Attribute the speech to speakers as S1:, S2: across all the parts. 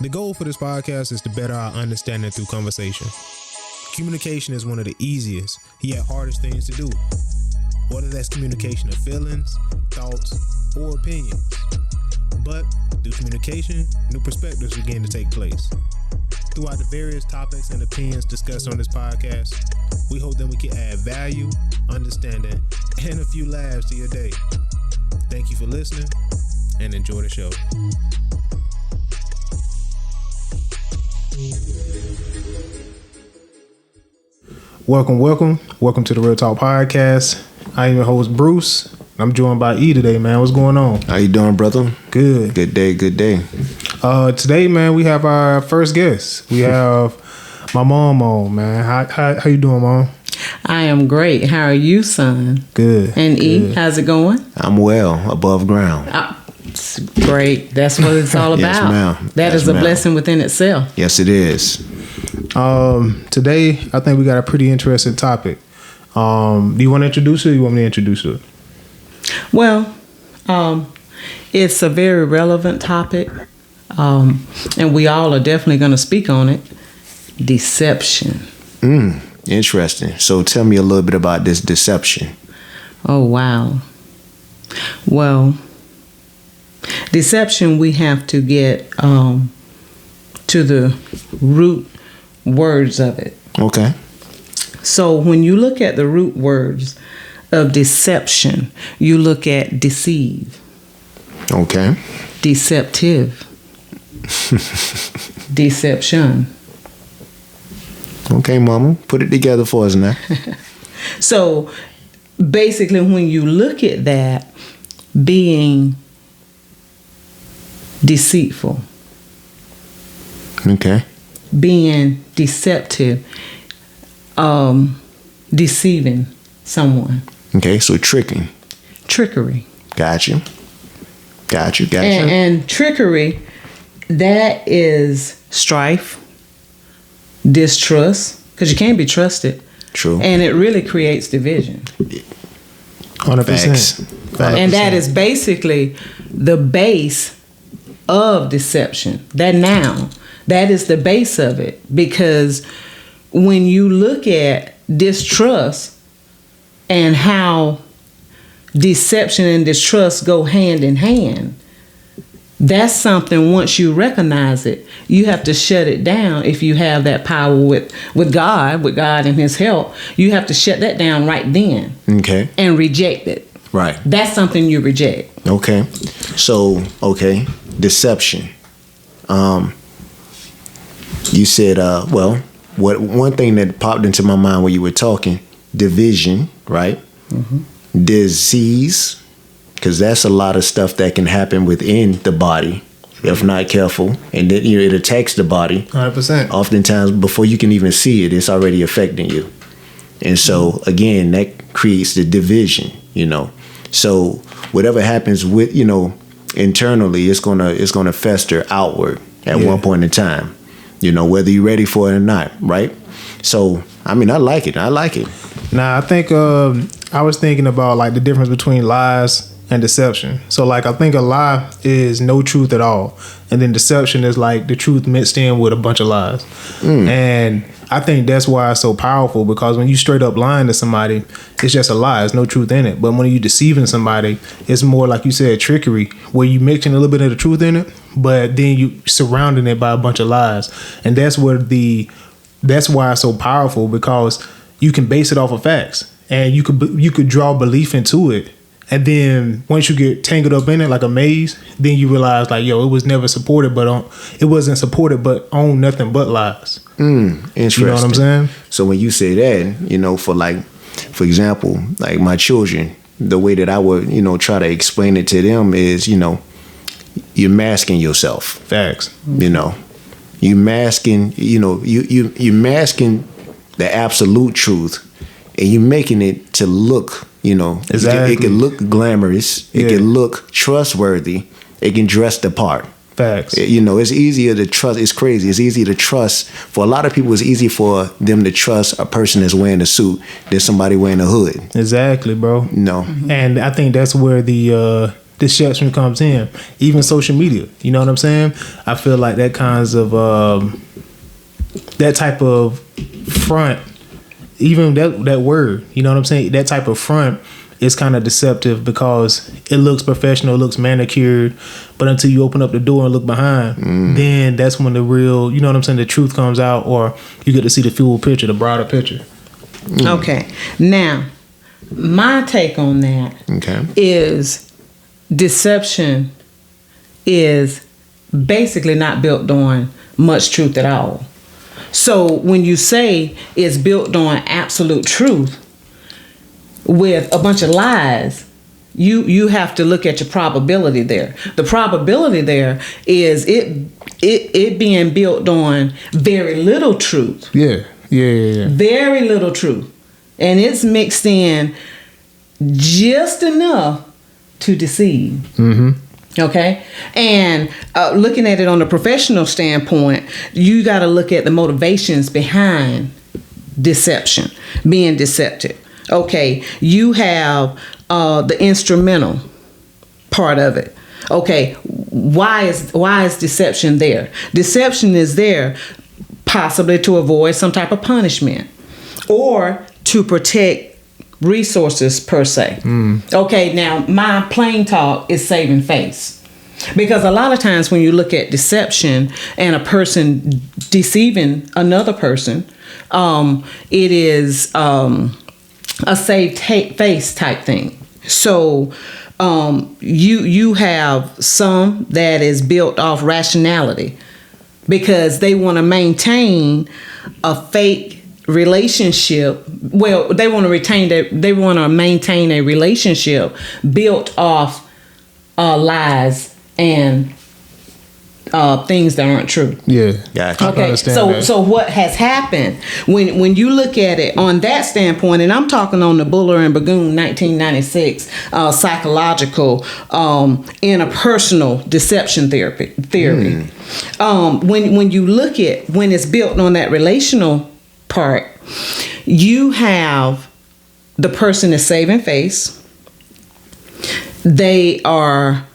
S1: The goal for this podcast is to better our understanding through conversation. Communication is one of the easiest, yet hardest things to do. Whether that's communication of feelings, thoughts, or opinions. But through communication, new perspectives begin to take place. Throughout the various topics and opinions discussed on this podcast, we hope that we can add value, understanding, and a few laughs to your day. Thank you for listening, and enjoy the show. Welcome to the Real Talk Podcast. I am your host, Bruce. I'm joined by E today, man. What's going on?
S2: How you doing, brother?
S1: Good.
S2: Good day.
S1: Today, man, we have our first guest. We have my mom on, man. How you doing, Mom?
S3: I am great. How are you, son?
S1: Good.
S3: And E, how's it going?
S2: I'm well, above ground.
S3: It's great. That's what it's all
S2: Yes,
S3: about.
S2: ma'am.
S3: That is a blessing within itself.
S2: Yes, it is.
S1: Today, I think we got a pretty interesting topic. Do you want to introduce it or you want me to introduce it?
S3: Well, it's a very relevant topic, and we all are definitely going to speak on it. Deception.
S2: Interesting. So tell me a little bit about this deception.
S3: Oh, wow. Well, deception, we have to get to the root words of it.
S2: Okay.
S3: So when you look at the root words of deception, you look at deceive.
S2: Okay.
S3: Deceptive. Deception.
S2: Okay, Mama. Put it together for us now.
S3: So basically, when you look at that, being deceitful,
S2: Okay.
S3: being deceptive, deceiving someone,
S2: Okay, so tricking.
S3: trickery.
S2: Got you.
S3: And trickery, that is strife, distrust, because you can't be trusted.
S2: True.
S3: And it really creates division.
S1: 100%.
S3: And that is basically the base of deception. That is the base of it. Because when you look at distrust and how deception and distrust go hand in hand, that's something, once you recognize it, you have to shut it down. If you have that power with God and his help, you have to shut that down right then.
S2: Okay.
S3: And reject it.
S2: Right.
S3: That's something you reject.
S2: Okay. So, deception. You said, one thing that popped into my mind when you were talking, division, right? Mm-hmm. Disease, because that's a lot of stuff that can happen within the body if not careful, and then it attacks the body.
S1: 100%.
S2: Oftentimes, before you can even see it, it's already affecting you. And so, again, that creates the division, So whatever happens with, internally, it's gonna fester outward at one point in time, whether you're ready for it or not, right? So, I like it.
S1: Now, I think I was thinking about like the difference between lies and deception. So like, I think a lie is no truth at all. And then deception is like the truth mixed in with a bunch of lies. And I think that's why it's so powerful, because when you straight up lying to somebody, it's just a lie. There's no truth in it. But when you deceiving somebody, it's more like you said, trickery, where you mixing a little bit of the truth in it, but then you surrounding it by a bunch of lies. And that's why it's so powerful, because you can base it off of facts, and you could draw belief into it. And then once you get tangled up in it like a maze, then you realize like, it was never supported, it wasn't supported, but on nothing but lies.
S2: Interesting.
S1: You know what I'm saying?
S2: So when you say that, for example, like my children, the way that I would, try to explain it to them is, you're masking yourself.
S1: Facts.
S2: You masking, you're masking the absolute truth, and you're making it to look,
S1: exactly.
S2: It can look glamorous. It can look trustworthy. It can dress the part.
S1: Facts.
S2: It's easier to trust. It's crazy. It's easy to trust. For a lot of people, it's easy for them to trust a person that's wearing a suit than somebody wearing a hood.
S1: Exactly, bro.
S2: No.
S1: And I think that's where the deception comes in. Even social media, you know what I'm saying? I feel like that kinds of that type of front, even that word, you know what I'm saying? That type of front is kind of deceptive because it looks professional, it looks manicured, but until you open up the door and look behind, then that's when the real, you know what I'm saying, the truth comes out, or you get to see the full picture, the broader picture.
S3: Okay. Now, my take on that is deception is basically not built on much truth at all. So when you say it's built on absolute truth with a bunch of lies, you have to look at your probability there. The probability there is it being built on very little truth.
S1: Yeah.
S3: Very little truth. And it's mixed in just enough to deceive. Mm-hmm. Okay? And looking at it on a professional standpoint, you got to look at the motivations behind deception, being deceptive. Okay, you have the instrumental part of it. Okay, why is deception there? Deception is there possibly to avoid some type of punishment or to protect resources per se. Okay, now my plain talk is saving face. Because a lot of times when you look at deception and a person deceiving another person, it is a save face type thing. So you have some that is built off rationality because they want to maintain a fake relationship. Well, they want to maintain a relationship built off lies and things that aren't true.
S1: Yeah.
S2: Gotcha.
S3: Okay. So what has happened when you look at it on that standpoint, and I'm talking on the Buller and Burgoon 1996 psychological interpersonal deception theory. When you look at when it's built on that relational part, you have the person is saving face. They are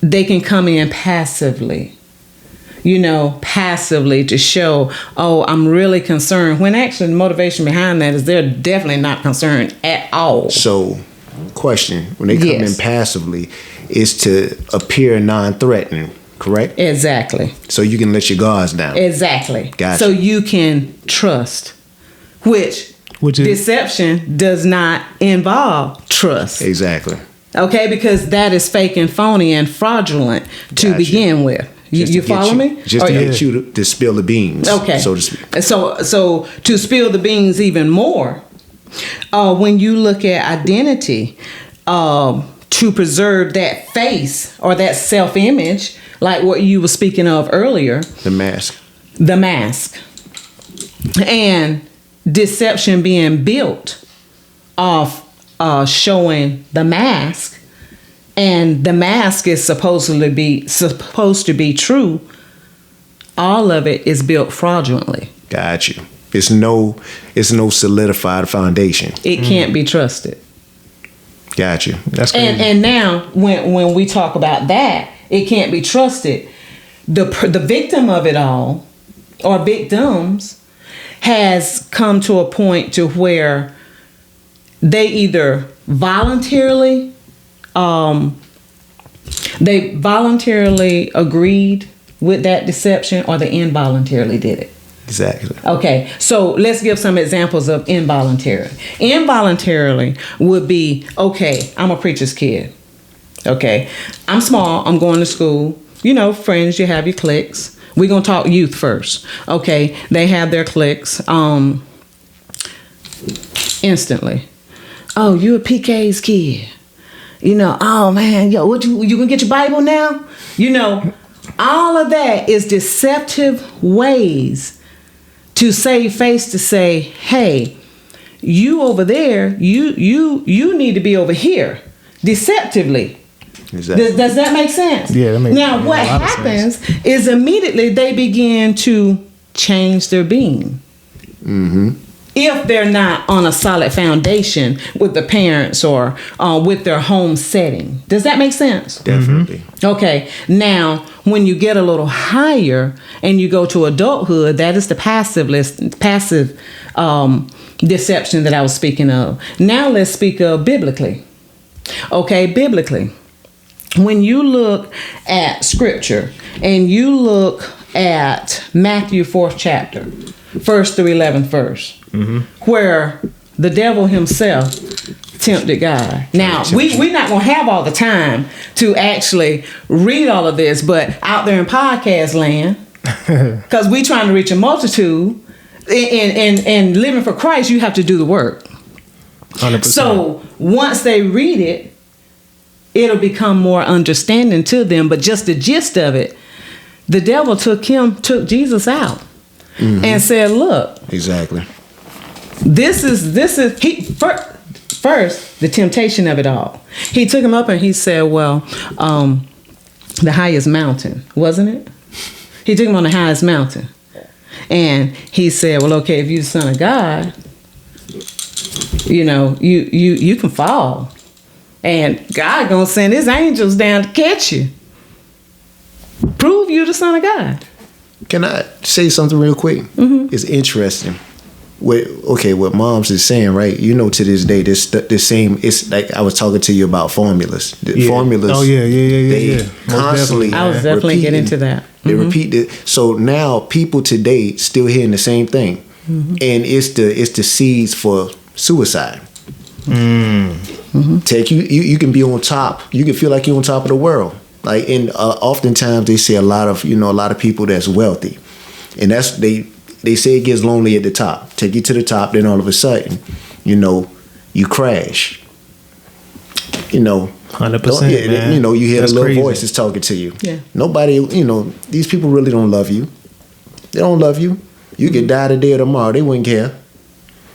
S3: they can come in passively to show, oh, I'm really concerned, when actually the motivation behind that is they're definitely not concerned at all.
S2: So, question, when they come in passively, is to appear non-threatening, correct?
S3: Exactly.
S2: So you can let your guards down.
S3: Exactly.
S2: Gotcha.
S3: So you can trust, which is, deception does not involve trust.
S2: Exactly.
S3: Okay, because that is fake and phony and fraudulent to begin with. You follow me?
S2: Just to get you to spill the beans,
S3: okay,
S2: so to speak.
S3: So to spill the beans even more, when you look at identity, to preserve that face or that self-image, like what you were speaking of earlier.
S2: The mask.
S3: And deception being built off showing the mask, and the mask is supposed to be true. All of it is built fraudulently.
S2: Got you. It's no solidified foundation.
S3: It can't be trusted.
S2: Got you.
S1: That's crazy.
S3: And now when we talk about that, it can't be trusted. The victim of it all, or victims, has come to a point to where they either voluntarily agreed with that deception, or they involuntarily did it.
S2: Exactly.
S3: Okay, so let's give some examples of involuntarily. Involuntarily would be, okay, I'm a preacher's kid. Okay, I'm small, I'm going to school. You know, friends, you have your cliques. We're going to talk youth first. Okay, they have their cliques instantly. Oh, you a PK's kid. You know, oh man, yo, what you gonna get your Bible now? You know, all of that is deceptive ways to save face, to say, hey, you over there, you need to be over here, deceptively.
S2: Exactly.
S3: Does that make sense?
S1: Yeah, that makes
S3: now what happens is immediately they begin to change their being.
S2: Mm-hmm.
S3: if they're not on a solid foundation with the parents or with their home setting. Does that make sense?
S2: Definitely.
S3: Okay. Now, when you get a little higher and you go to adulthood, that is the passive deception that I was speaking of. Now let's speak of biblically. Okay, biblically. When you look at scripture and you look at Matthew 4th chapter, 1st through 11th verse, where the devil himself tempted God. Now, we're not going to have all the time to actually read all of this, but out there in podcast land, because we're trying to reach a multitude, and living for Christ, you have to do the work.
S1: 100%.
S3: So once they read it, it'll become more understanding to them. But just the gist of it, the devil took Jesus out and said, look,
S2: Exactly.
S3: this is first the temptation of it all. He took him up and he said, well, the highest mountain, wasn't it? He took him on the highest mountain. And he said, well, okay, if you're the Son of God, you know, you can fall. And God gonna send his angels down to catch you. Prove you the Son of God.
S2: Can I say something real quick? It's interesting. What Moms is saying, right? You know, to this day, this same. It's like I was talking to you about formulas. Formulas.
S1: Oh yeah.
S2: They constantly.
S3: I was definitely getting into that.
S2: They repeat it. So now people today still hearing the same thing, and it's the seeds for suicide. Take you can be on top. You can feel like you're on top of the world. Like, and oftentimes they say a lot of people that's wealthy, and that's they say it gets lonely at the top. Take you to the top, then all of a sudden, you crash.
S1: 100%. Man.
S2: You hear
S1: That's
S2: a little
S1: crazy.
S2: voice that's talking to you.
S3: Yeah.
S2: Nobody, these people really don't love you. They don't love you. You could die today or tomorrow. They wouldn't care.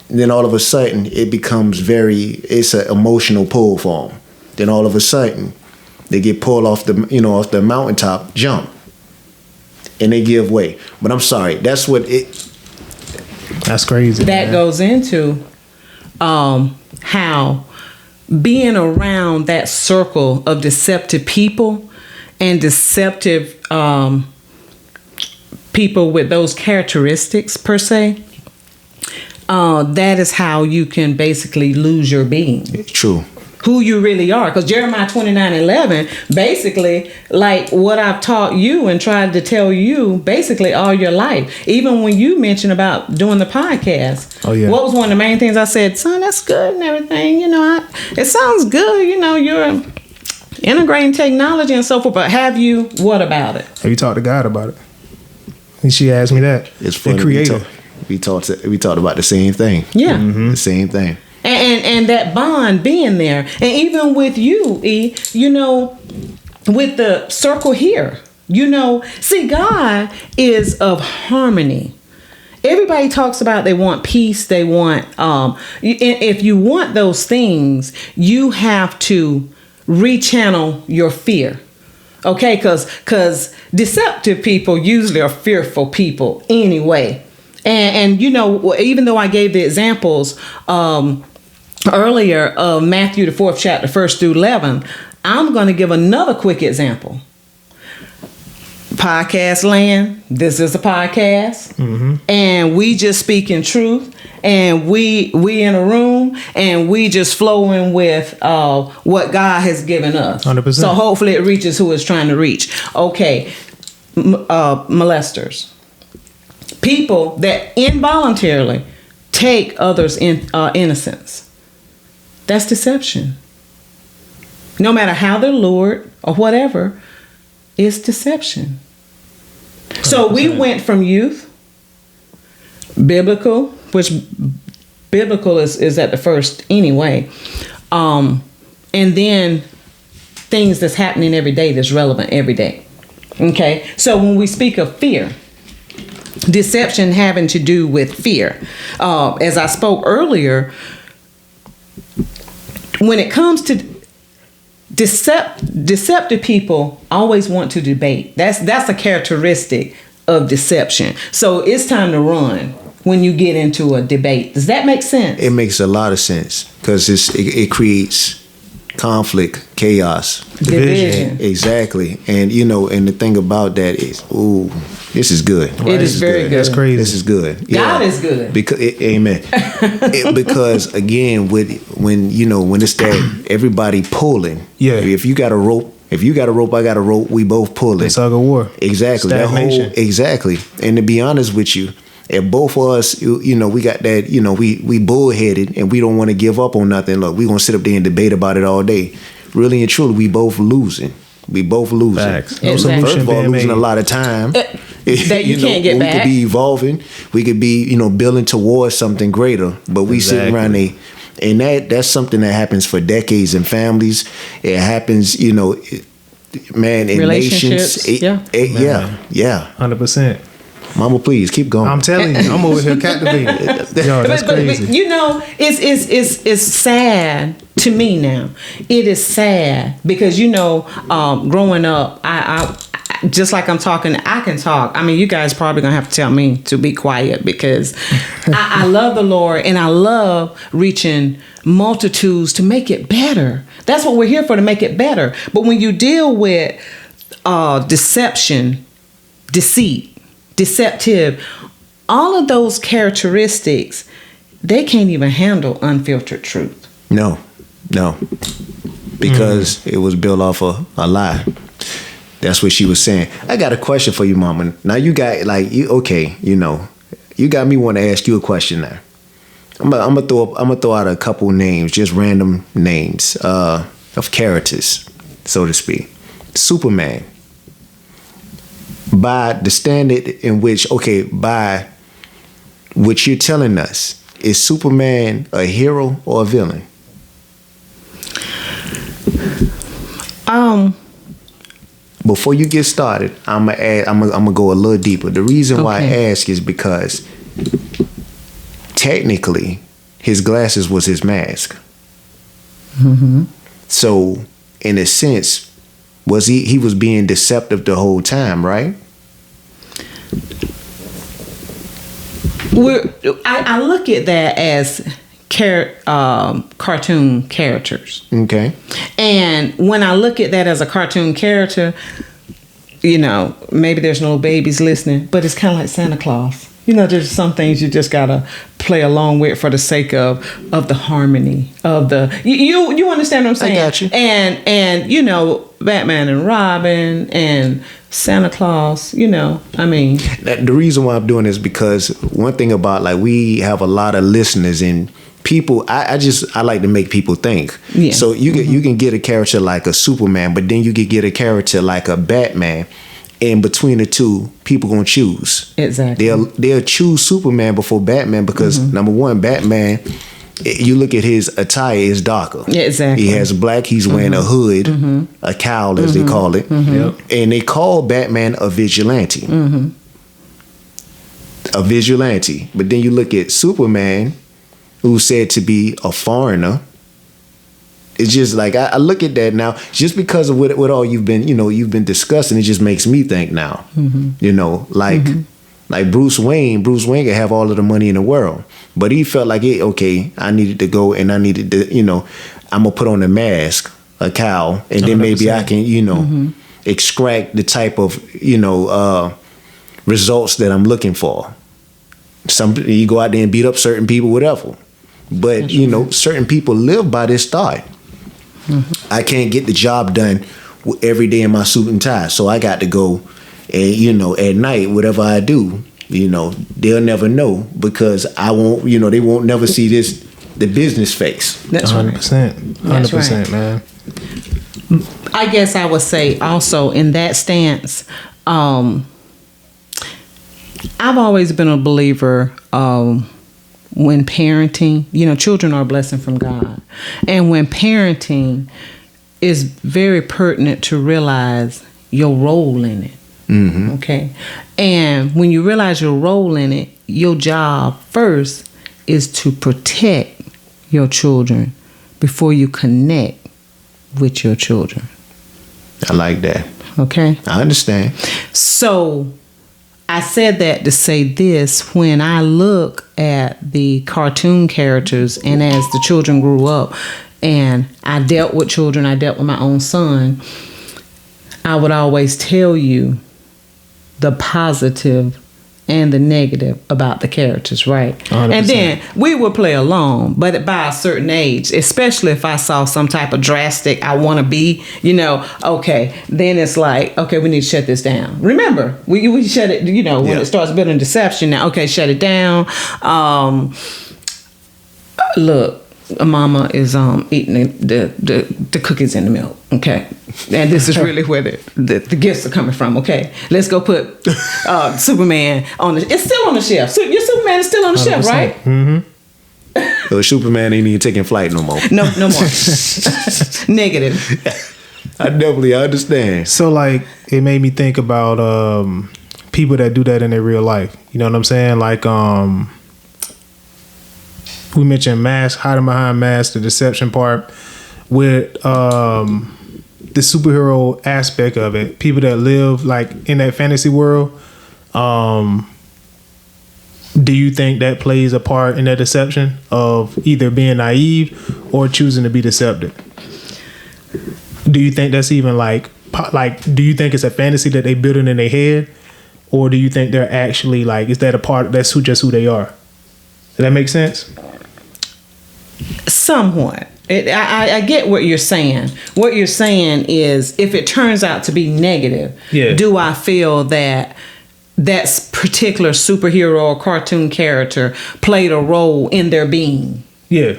S2: And then all of a sudden, it becomes it's an emotional pull for them. Then all of a sudden, they get pulled off the mountaintop, jump, and they give way. But I'm sorry, that's
S1: crazy.
S3: That goes into how being around that circle of deceptive people and deceptive people with those characteristics per se, that is how you can basically lose your being.
S2: true.
S3: Who you really are. Because Jeremiah 29:11, basically, like what I've taught you and tried to tell you basically all your life. Even when you mentioned about doing the podcast.
S1: Oh, yeah.
S3: What was one of the main things I said? Son, that's good and everything. It sounds good. You're integrating technology and so forth. But what about it?
S1: Have you talked to God about it? And she asked me that.
S2: It's funny.
S1: The creator.
S2: We talked about the same thing.
S3: Yeah.
S2: The same thing.
S3: And that bond being there. And even with you, E, with the circle here, see, God is of harmony. Everybody talks about they want peace. They want, if you want those things, you have to rechannel your fear. Okay, because deceptive people usually are fearful people anyway. And even though I gave the examples earlier of Matthew the 4th chapter, 1st through 11, I'm going to give another quick example. Podcast land. This is a podcast, and we just speak in truth, and we in a room, and we just flowing with what God has given us.
S1: 100%.
S3: So hopefully it reaches who it's trying to reach. Okay, molesters, people that involuntarily take others' innocence. That's deception. No matter how they're lured or whatever, it's deception. 100%. So we went from youth, biblical, which biblical is at the first anyway, and then things that's happening every day that's relevant every day. Okay, so when we speak of fear, deception having to do with fear, as I spoke earlier, when it comes to deceptive people always want to debate. That's a characteristic of deception. So it's time to run when you get into a debate. Does that make sense?
S2: It makes a lot of sense because it creates conflict, chaos,
S3: Division.
S2: Exactly. And and the thing about that is, ooh, this is good.
S3: It is very good.
S1: That's crazy.
S2: This is good.
S3: God is good.
S2: Because amen. Because again, when it's that everybody pulling.
S1: Yeah.
S2: If you got a rope, I got a rope. We both pulling.
S1: It's tug of war.
S2: Exactly.
S1: Stagnation.
S2: Exactly. And to be honest with you, if both of us, we got that, we bullheaded and we don't want to give up on nothing. Look, we gonna sit up there and debate about it all day. Really and truly, we both losing.
S1: Facts.
S3: No
S2: First
S3: solution
S2: of all,
S1: being
S2: losing
S1: made.
S2: a lot of time.
S3: That you can't get
S2: we
S3: back.
S2: could be evolving. We could be, building towards something greater. But we sitting around and that's something that happens for decades in families. It happens, man, in
S3: Relationships.
S2: nations. Yeah.
S1: 100%.
S2: Mama, please keep going.
S1: I'm telling you, I'm over here captivated. Yo, that's crazy.
S3: It's sad to me now. It is sad because growing up, I just like I'm talking, I can talk. I mean, you guys probably gonna have to tell me to be quiet because I love the Lord and I love reaching multitudes to make it better. That's what we're here for, to make it better. But when you deal with deception, deceit, deceptive, all of those characteristics, they can't even handle unfiltered truth.
S2: No. Because it was built off a lie. That's what she was saying. I got a question for you, Mama. Now you got you got me want to ask you a question now. I'm gonna throw out a couple names, just random names of characters, so to speak. Superman. By the standard in which, by what you're telling us, is Superman a hero or a villain? Before you get started, I'm gonna go a little deeper. The reason why I ask is because technically his glasses was his mask.
S3: Mm-hmm.
S2: So in a sense, was he was being deceptive the whole time, right?
S3: I look at that as cartoon characters.
S2: Okay.
S3: And when I look at that as a cartoon character, maybe there's no babies listening, but it's kind of like Santa Claus. There's some things you just gotta play along with for the sake of the harmony of the. You understand what I'm saying?
S2: I got you.
S3: And Batman and Robin and Santa Claus.
S2: The reason why I'm doing this is because one thing about we have a lot of listeners and people. I like to make people think.
S3: Yeah.
S2: So you can get a character like a Superman, but then you could get a character like a Batman. And between the two, people gonna choose.
S3: Exactly.
S2: They'll choose Superman before Batman because number one, Batman, you look at his attire, is darker.
S3: Yeah, exactly.
S2: He has black. He's wearing a hood, a cowl as they call it,
S1: Yep.
S2: and they call Batman a vigilante. A vigilante. But then you look at Superman, who's said to be a foreigner. It's just I look at that now, just because of what all you've been discussing, it just makes me think now. Like Bruce Wayne could have all of the money in the world, but he felt like, I needed to go and I needed to, I'm gonna put on a mask, a cowl, and then maybe I can, extract the type of, results that I'm looking for. You go out there and beat up certain people, whatever. But, certain people live by this thought. I can't get the job done every day in my suit and tie, so I got to go and at night, whatever I do, they'll never know because I won't, they won't never see the business face.
S3: That's
S1: 100%. 100%, man.
S3: I guess I would say also in that stance, I've always been a believer when parenting, children are a blessing from God. And when parenting, is very pertinent to realize your role in it.
S2: Mm-hmm.
S3: Okay? And when you realize your role in it, your job first is to protect your children before you connect with your children.
S2: I like that.
S3: Okay?
S2: I understand.
S3: So, I said that to say this: when I look at the cartoon characters, and as the children grew up, and I dealt with children, I dealt with my own son, I would always tell you the positive and the negative about the characters, right? 100%. And then we would play along, but by a certain age, especially if I saw some type of drastic, I want to be, okay, then it's like, okay, we need to shut this down. Remember, we shut it, when it starts building deception now, okay, shut it down. Look, Mama is eating the cookies in the milk, okay? And this is really where the gifts are coming from, okay? Let's go put Superman on it's still on the shelf. Your Superman is still on the 100%. Shelf, right?
S2: Mm-hmm. So Superman ain't even taking flight no more.
S3: No more. Negative.
S2: I definitely understand.
S1: So like, it made me think about people that do that in their real life. You know what I'm saying? Like, we mentioned mask, hiding behind masks, the deception part with the superhero aspect of it. People that live like in that fantasy world, do you think that plays a part in that deception of either being naive or choosing to be deceptive? Do you think that's even like do you think it's a fantasy that they building in their head, or do you think they're actually like, is that a part that's just who they are? Does that make sense?
S3: Somewhat. I get what you're saying. What you're saying is, if it turns out to be negative, do I feel that particular superhero or cartoon character played a role in their being?
S1: Yeah.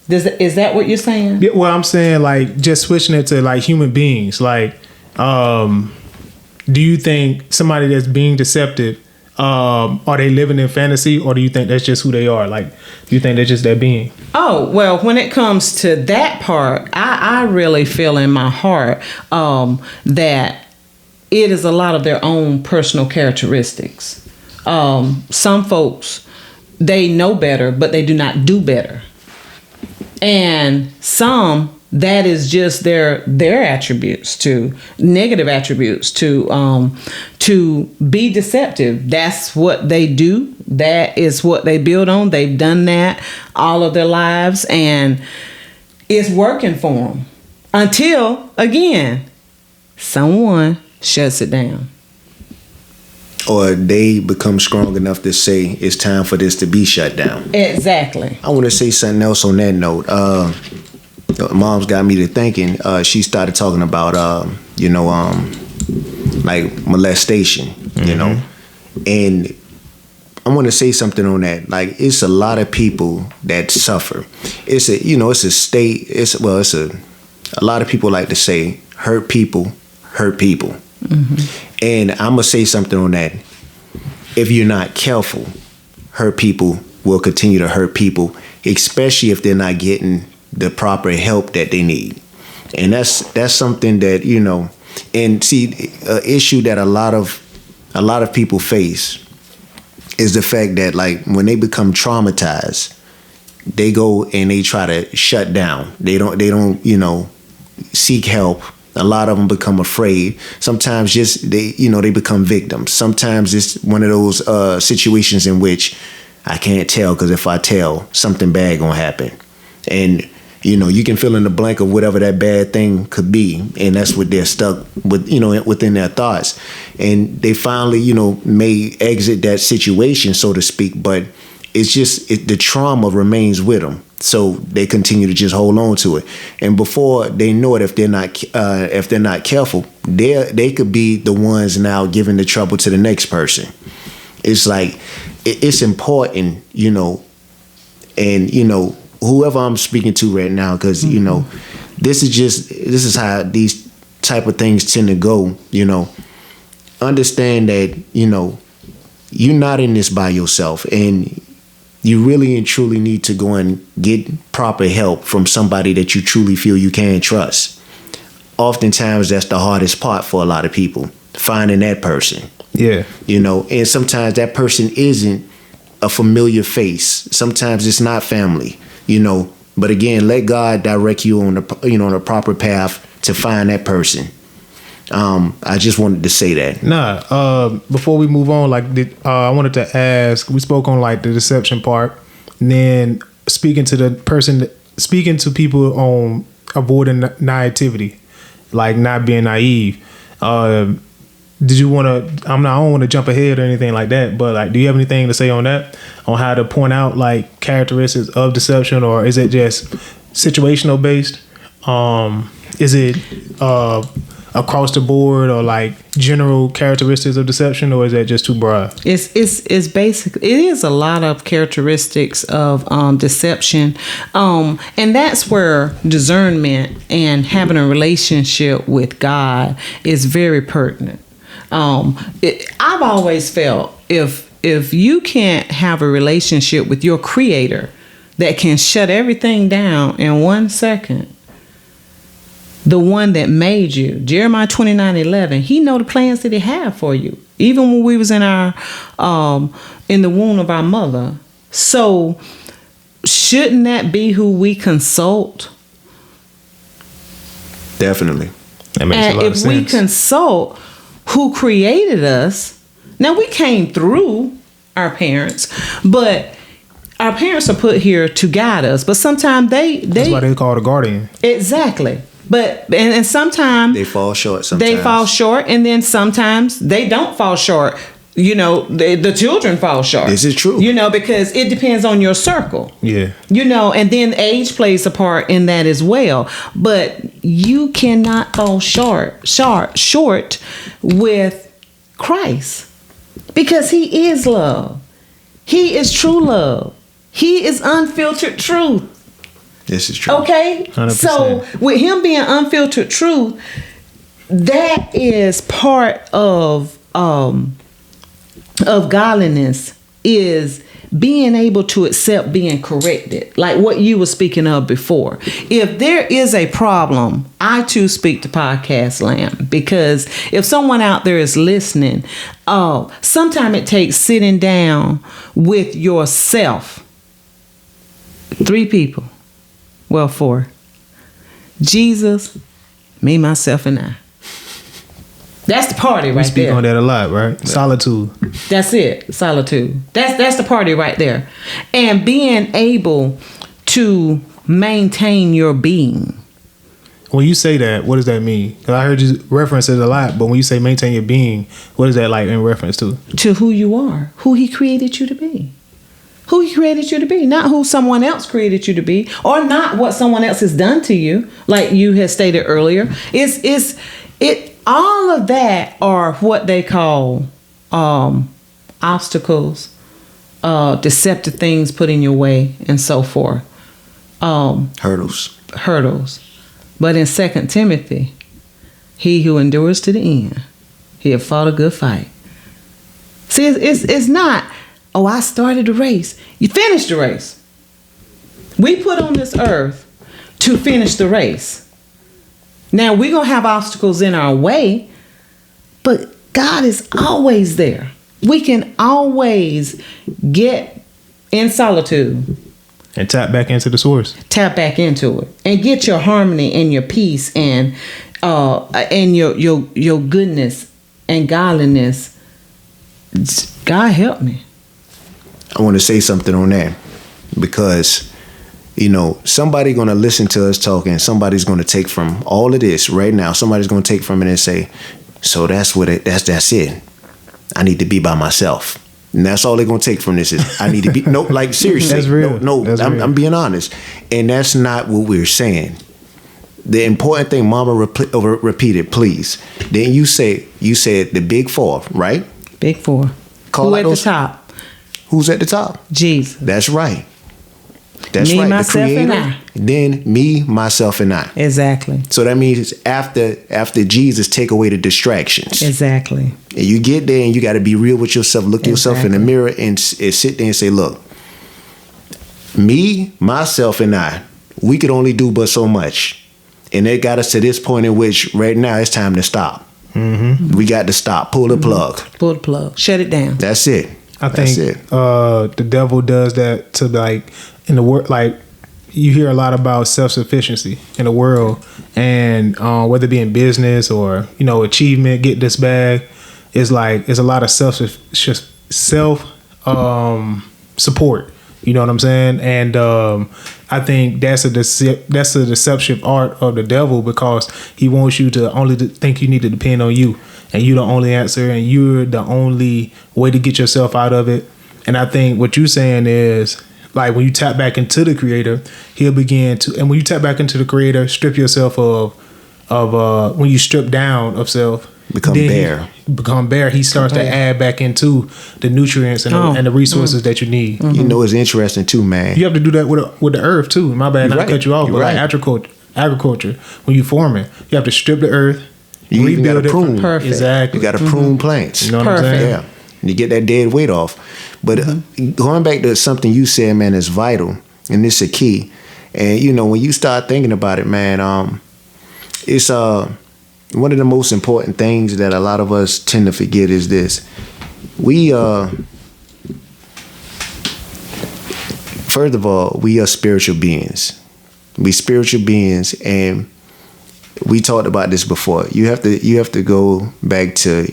S3: Is that what you're saying?
S1: Yeah, well, I'm saying like just switching it to like human beings. Like, do you think somebody that's being deceptive, are they living in fantasy, or do you think that's just who they are? Like, do you think they're just that being? Oh,
S3: well, when it comes to that part, I really feel in my heart that it is a lot of their own personal characteristics. Some folks, they know better, but they do not do better. And some, that is just their attributes, to negative attributes, to be deceptive. That's what they do. That is what they build on. They've done that all of their lives, and it's working for them until, again, someone shuts it down.
S2: Or they become strong enough to say it's time for this to be shut down.
S3: Exactly.
S2: I want to say something else on that note. Mom's got me to thinking. She started talking about, like molestation, and I want to say something on that. Like, it's a lot a lot of people like to say hurt people hurt people. Mm-hmm. And I'm going to say something on that. If you're not careful, hurt people will continue to hurt people, especially if they're not getting the proper help that they need. And that's something that, and see, an issue that a lot of people face is the fact that, like, when they become traumatized, they go and they try to shut down. They don't seek help. A lot of them become afraid. Sometimes they become victims. Sometimes it's one of those situations in which I can't tell, because if I tell, something bad gonna happen. And you can fill in the blank of whatever that bad thing could be, and that's what they're stuck with, within their thoughts. And they finally, may exit that situation, so to speak, but it's just the trauma remains with them. So they continue to just hold on to it, and before they know it, if they're not careful, they could be the ones now giving the trouble to the next person. It's like it's important, and whoever I'm speaking to right now, because this is how these type of things tend to go. Understand that you're not in this by yourself, and you really and truly need to go and get proper help from somebody that you truly feel you can trust. Oftentimes, that's the hardest part for a lot of people, finding that person.
S1: Yeah.
S2: And sometimes that person isn't a familiar face. Sometimes it's not family, But again, let God direct you on the proper path to find that person. I just wanted to say that.
S1: Before we move on, like I wanted to ask. We spoke on like the deception part, and then speaking to people on avoiding naivety, like not being naive. Did you want to? I don't want to jump ahead or anything like that, but like, do you have anything to say on that? On how to point out like characteristics of deception, or is it just situational based? Is it across the board, or like general characteristics of deception, or is that just too broad?
S3: It's basic. It is a lot of characteristics of deception, and that's where discernment and having a relationship with God is very pertinent. I've always felt if you can't have a relationship with your Creator that can shut everything down in 1 second, the one that made you, Jeremiah 29:11, he know the plans that he had for you, even when we was in our in the womb of our mother. So shouldn't that be who we consult?
S2: Definitely.
S1: That makes a lot of sense.
S3: If we consult who created us, now we came through our parents, but our parents are put here to guide us. But sometimes that's
S1: why they call it a guardian.
S3: Exactly. But and sometimes
S2: they fall short.
S3: They fall short, and then sometimes they don't fall short. You know, the children fall short.
S2: This is true.
S3: You know, because it depends on your circle.
S1: Yeah.
S3: You know, and then age plays a part in that as well. But you cannot fall short with Christ, because He is love. He is true love. He is unfiltered truth.
S2: This is true.
S3: Okay?
S1: 100%.
S3: So with Him being unfiltered truth, that is part of godliness, is being able to accept being corrected, like what you were speaking of before. If there is a problem, I too speak to podcast land, because if someone out there is listening, sometimes it takes sitting down with yourself. 3 people. Well, 4. Jesus, me, myself, and I. That's the party right there.
S1: We speak on that a lot, right? Yeah. Solitude.
S3: That's it. Solitude. That's the party right there. And being able to maintain your being.
S1: When you say that, what does that mean? 'Cause I heard you reference it a lot, but when you say maintain your being, what is that like in reference to?
S3: To who you are, who He created you to be. Who He created you to be, not who someone else created you to be, or not what someone else has done to you, like you had stated earlier. All of that are what they call obstacles, deceptive things put in your way, and so forth.
S2: Hurdles.
S3: But in 2 Timothy, he who endures to the end, he have fought a good fight. See, it's not, oh, I started the race. You finished the race. We put on this earth to finish the race. Now, we're going to have obstacles in our way, but God is always there. We can always get in solitude.
S1: And tap back into the source.
S3: Tap back into it. And get your harmony and your peace and your goodness and godliness. God help me.
S2: I want to say something on that, because somebody going to listen to us talking. Somebody's going to take from all of this right now. Somebody's going to take from it and say, so that's it. I need to be by myself. And that's all they're going to take from this is I need to be, no, like seriously.
S1: That's real.
S2: No, I'm being honest. And that's not what we're saying. The important thing, Mama repeated, please. Then you said the big 4, right?
S3: Big 4. Who at the top?
S2: Who's at the top?
S3: Jesus.
S2: That's right. That's
S3: me,
S2: right.
S3: Myself,
S2: the Creator,
S3: and I.
S2: Then me, myself, and I.
S3: Exactly.
S2: So that means after Jesus take away the distractions.
S3: Exactly.
S2: And you get there and you got to be real with yourself. Look yourself in the mirror and sit there and say, look, me, myself, and I, we could only do but so much. And it got us to this point in which right now it's time to stop. Mm-hmm. We got to stop. Pull the plug.
S3: Pull the plug. Shut it down.
S2: That's it.
S1: I think the devil does that to, like, in the work, like, you hear a lot about self-sufficiency in the world, and whether it be in business or, you know, achievement, get this bag, it's like it's a lot of self support. You know what I'm saying? And I think that's a deceptive art of the devil, because he wants you to only think you need to depend on you, and you the only answer, and you're the only way to get yourself out of it. And I think what you're saying is, like, when you tap back into the creator, he'll begin to, and when you tap back into the creator, strip yourself of when you strip down of self,
S2: become bare. He starts to add back into the nutrients and the resources that you need. You know, it's interesting too, man.
S1: You have to do that with the earth too. My bad, not to cut you off, but like agriculture, when you farm it, you have to strip the earth,
S2: you even got to prune.
S3: Perfect.
S1: Exactly.
S2: You got to prune plants.
S1: You know what I'm saying?
S2: Yeah. And you get that dead weight off. But going back to something you said, man, is vital, and this is a key. And you know, when you start thinking about it, man, it's one of the most important things that a lot of us tend to forget is this. We first of all, we are spiritual beings. We spiritual beings, and we talked about this before. You have to go back to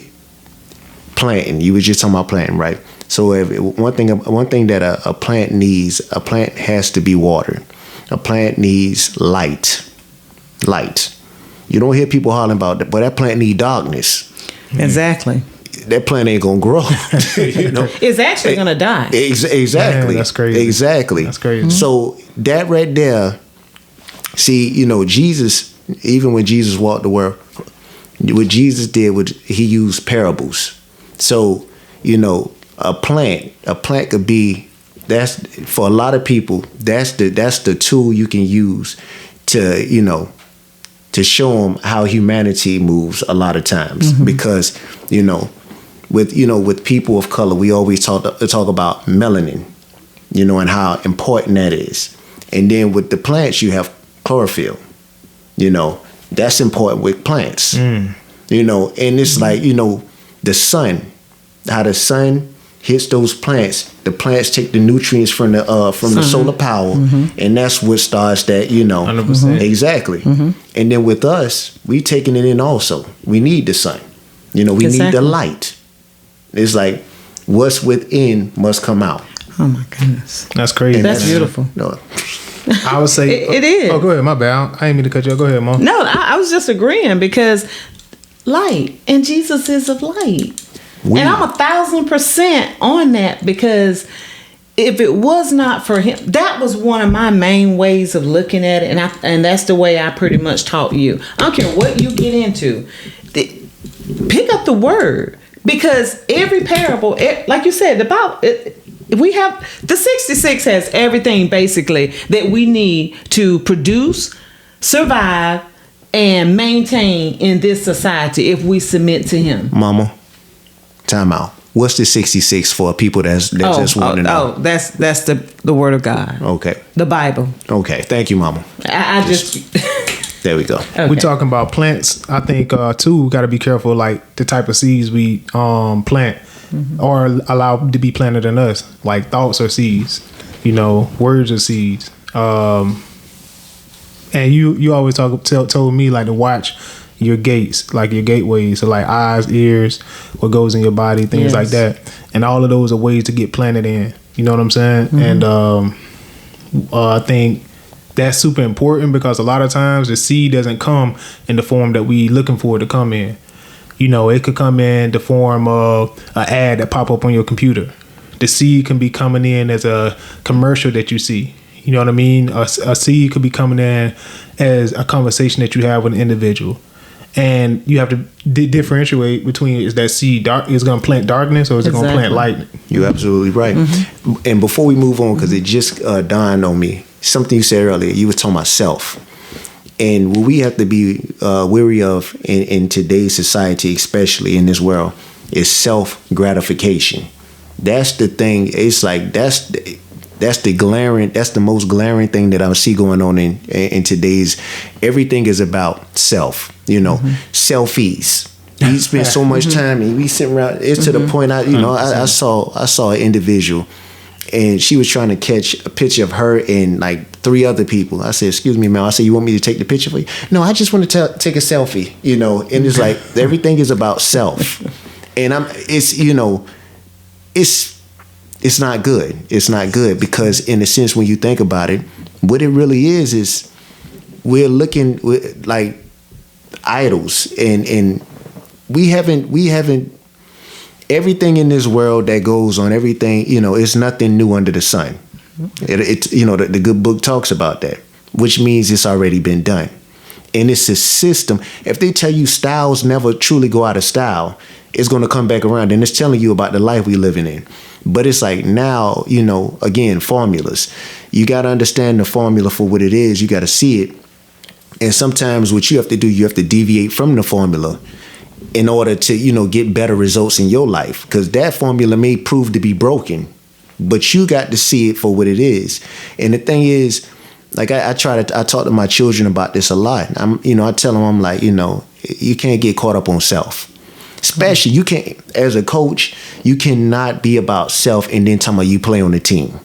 S2: planting. You were just talking about planting, right? So one thing that a plant needs, a plant has to be watered. A plant needs light. You don't hear people hollering about that, but that plant need darkness.
S3: Exactly.
S2: That plant ain't gonna grow. You know,
S3: it's actually gonna die.
S2: Exactly.
S1: Man, that's crazy.
S2: Exactly.
S1: That's crazy.
S2: So that right there, see, you know, Jesus, even when Jesus walked the world, what Jesus did was he used parables. So, you know, a plant could be, that's for a lot of people, that's the tool you can use to, you know, to show them how humanity moves a lot of times. Because, you know, with people of color, we always talk about melanin, you know, and how important that is. And then with the plants, you have chlorophyll, you know, that's important with plants, you know, and it's like, you know, the sun, how the sun hits those plants, the plants take the nutrients from the solar power, and that's what starts that, you know.
S1: 100%.
S2: Exactly. And then with us, we taking it in also. We need the sun. You know, we need the light. It's like what's within must come out.
S3: Oh my goodness.
S1: That's crazy.
S3: That's beautiful.
S2: No.
S1: I would say
S3: it is.
S1: Oh, go ahead. My bad. I didn't mean to cut you off. Go ahead, Mom.
S3: No, I was just agreeing, because light, and Jesus is of light. And I'm 1,000% on that, because if it was not for him, that was one of my main ways of looking at it, and that's the way I pretty much taught you. I don't care what you get into, pick up the word, because every parable, like you said, we have the 66 has everything basically that we need to produce, survive, and maintain in this society if we submit to him.
S2: Mama, time out. What's the 66 for people that's just want to know?
S3: Oh, that's the word of God.
S2: Okay.
S3: The Bible.
S2: Okay. Thank you, Mama.
S3: I just
S2: there we go.
S3: Okay.
S1: We're talking about plants. I think too, we got to be careful, like the type of seeds we plant or allow to be planted in us. Like thoughts are seeds, you know, words are seeds. And you always told me like to watch your gates, like your gateways, so like eyes, ears, what goes in your body, things like that. And all of those are ways to get planted in. You know what I'm saying? And I think that's super important, because a lot of times the seed doesn't come in the form that we looking for it to come in. You know, it could come in the form of an ad that pop up on your computer. The seed can be coming in as a commercial that you see. You know what I mean? A seed could be coming in as a conversation that you have with an individual. And you have to differentiate between, is that seed is going to plant darkness, or is it going to plant light?
S2: You're absolutely right. And before we move on, because it just dawned on me, something you said earlier, you were talking about self. And what we have to be wary of in today's society, especially in this world, is self-gratification. That's the thing. It's like that's the most glaring thing that I see going on in today's. Everything is about self. You know, selfies. We spend so much time, and we sitting around. It's to the point I saw an individual, and she was trying to catch a picture of her in like 3 other people. I said, excuse me, man. I said, you want me to take the picture for you? No, I just want to take a selfie, you know. And it's like, everything is about self. And it's not good. It's not good because in a sense, when you think about it, what it really is we're looking like idols, and we haven't everything in this world that goes on, everything, you know, it's nothing new under the sun. It's you know, the good book talks about that, which means it's already been done. And it's a system. If they tell you styles never truly go out of style, it's going to come back around, and it's telling you about the life we living in. But it's like now, you know, again, formulas. You got to understand the formula for what it is. You got to see it. And sometimes what you have to do, you have to deviate from the formula in order to, you know, get better results in your life. Because that formula may prove to be broken, but you got to see it for what it is. And the thing is, like I talk to my children about this a lot. I tell them, I'm like, you know, you can't get caught up on self. Especially, you can't, as a coach, you cannot be about self and then talking about you play on the team.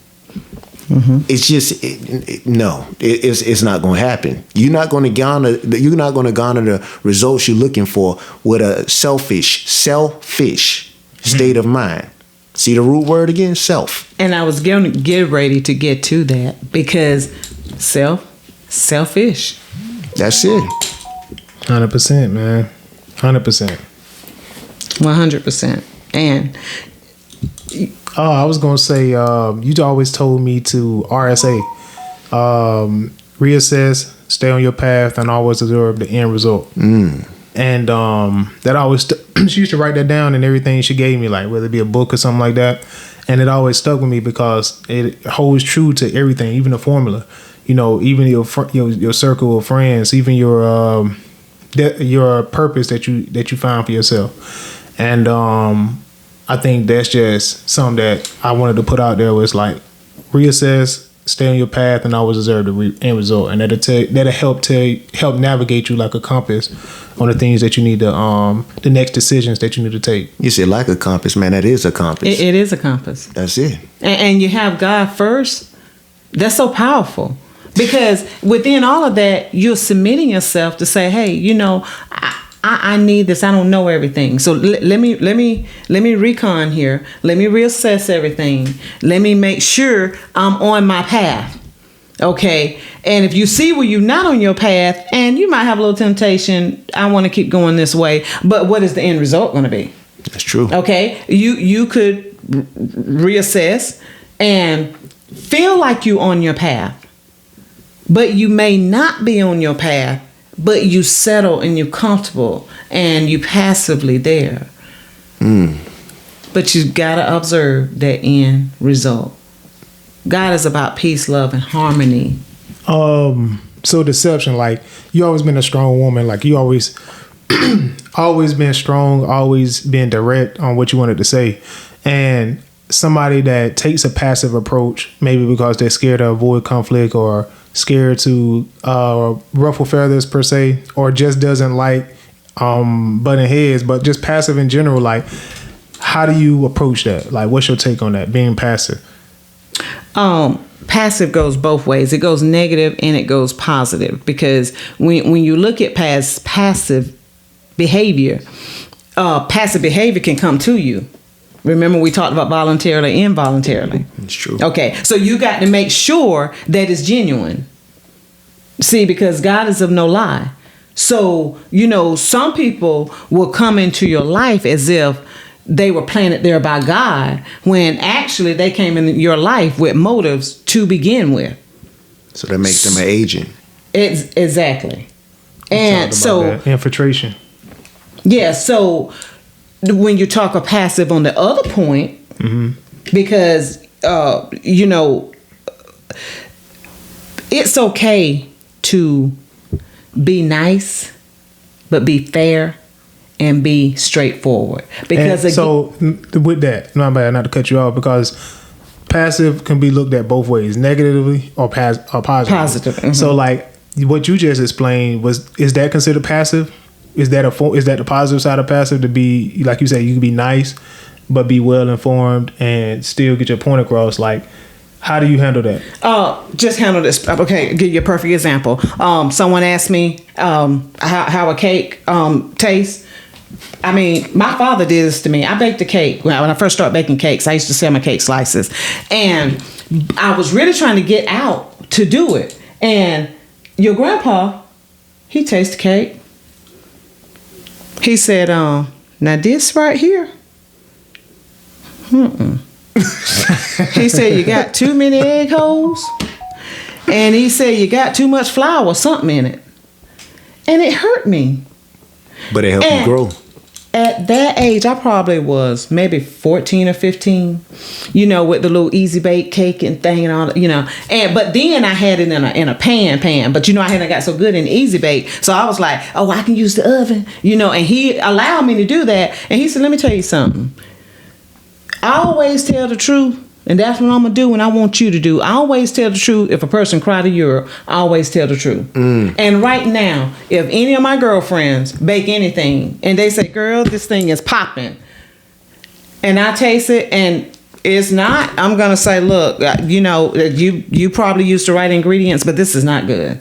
S2: Mm-hmm. It's just it's not going to happen. You're not going to garner the results you're looking for with a selfish state of mind. See the root word again, self.
S3: And I was going to get ready to get to that because selfish.
S2: That's it.
S1: 100%, man. 100%.
S3: 100%. And
S1: I was gonna say, you always told me to RSA, reassess, stay on your path, and always observe the end result. And that always she used to write that down and everything she gave me, like whether it be a book or something like that, and it always stuck with me because it holds true to everything, even the formula. You know, even your circle of friends, even your purpose that you find for yourself. And I think that's just something that I wanted to put out there was like reassess, stay on your path, and always observe the end result. And that'll help navigate you like a compass on the things that you need to the next decisions that you need to take.
S2: You said like a compass, man. That is a compass.
S3: It is a compass.
S2: That's it.
S3: And you have God first. That's so powerful. Because within all of that, you're submitting yourself to say, hey, you know, I need this. I don't know everything. So let me recon here. Let me reassess everything. Let me make sure I'm on my path. Okay. And if you see where you're not on your path and you might have a little temptation, I want to keep going this way. But what is the end result going to be?
S2: That's true.
S3: Okay. You could reassess and feel like you're on your path. But you may not be on your path, but you settle and you're comfortable and you passively there. But you gotta observe that end result. God is about peace, love, and harmony.
S1: So deception, like you always been a strong woman, like you always been strong, always been direct on what you wanted to say. And somebody that takes a passive approach, maybe because they're scared to avoid conflict or scared to ruffle feathers per se, or just doesn't like butting heads, but just passive in general, like how do you approach that? Like what's your take on that, being passive?
S3: Passive goes both ways. It goes negative and it goes positive, because when you look at passive behavior can come to you. Remember, we talked about voluntarily and involuntarily.
S2: It's true.
S3: Okay, so you got to make sure that it's genuine. See, because God is of no lie. So, you know, some people will come into your life as if they were planted there by God, when actually they came in your life with motives to begin with.
S2: So that makes them an agent.
S3: Exactly. And so
S1: infiltration.
S3: Yeah, so when you talk of passive on the other point, because you know, it's okay to be nice, but be fair and be straightforward. Because
S1: so with that, not bad, not to cut you off, because passive can be looked at both ways, negatively or positive.
S3: Positive.
S1: So like what you just explained is that considered passive? Is that the positive side of passive, to be, like you said, you can be nice but be well informed and still get your point across? Like, How do you handle that?
S3: Just handle this. Okay, give you a perfect example. Someone asked me how a cake tastes. I mean, my father did this to me. I baked a cake when I first started baking cakes. I used to sell my cake slices, and I was really trying to get out to do it. And your grandpa, he tasted the cake. He said, "Now this right here, He said you got too many egg holes, and he said you got too much flour or something in it," and it hurt me.
S2: But it helped you grow.
S3: At that age, I probably was maybe 14 or 15, with the little easy bake cake and thing and all that, but then I had it in a pan, but I hadn't got so good in easy bake. So I was like, oh, I can use the oven, and he allowed me to do that. And he said, let me tell you something. I always tell the truth. And that's what I'm going to do and I want you to do. I always tell the truth. If a person cry to Europe, I always tell the truth. And right now, if any of my girlfriends bake anything and they say, girl, this thing is popping, and I taste it and it's not, I'm going to say, look, you probably used the right ingredients, but this is not good.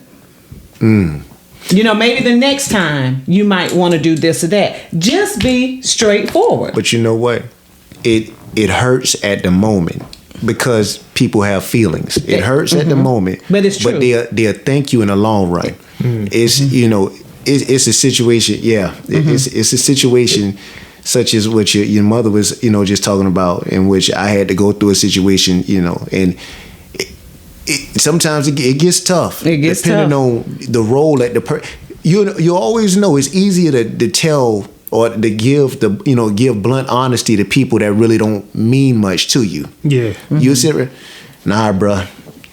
S3: Maybe the next time you might want to do this or that. Just be straightforward.
S2: But you know what? It hurts at the moment because people have feelings. It hurts at the moment,
S3: but it's true.
S2: But they'll thank you in the long run. It's it's a situation. Yeah, it's a situation such as what your mother was just talking about, in which I had to go through a situation. And sometimes it gets tough.
S3: It gets
S2: depending
S3: tough.
S2: on the role that you always know. It's easier to tell. Or to give give blunt honesty to people that really don't mean much to you. Yeah. You say, nah, bruh,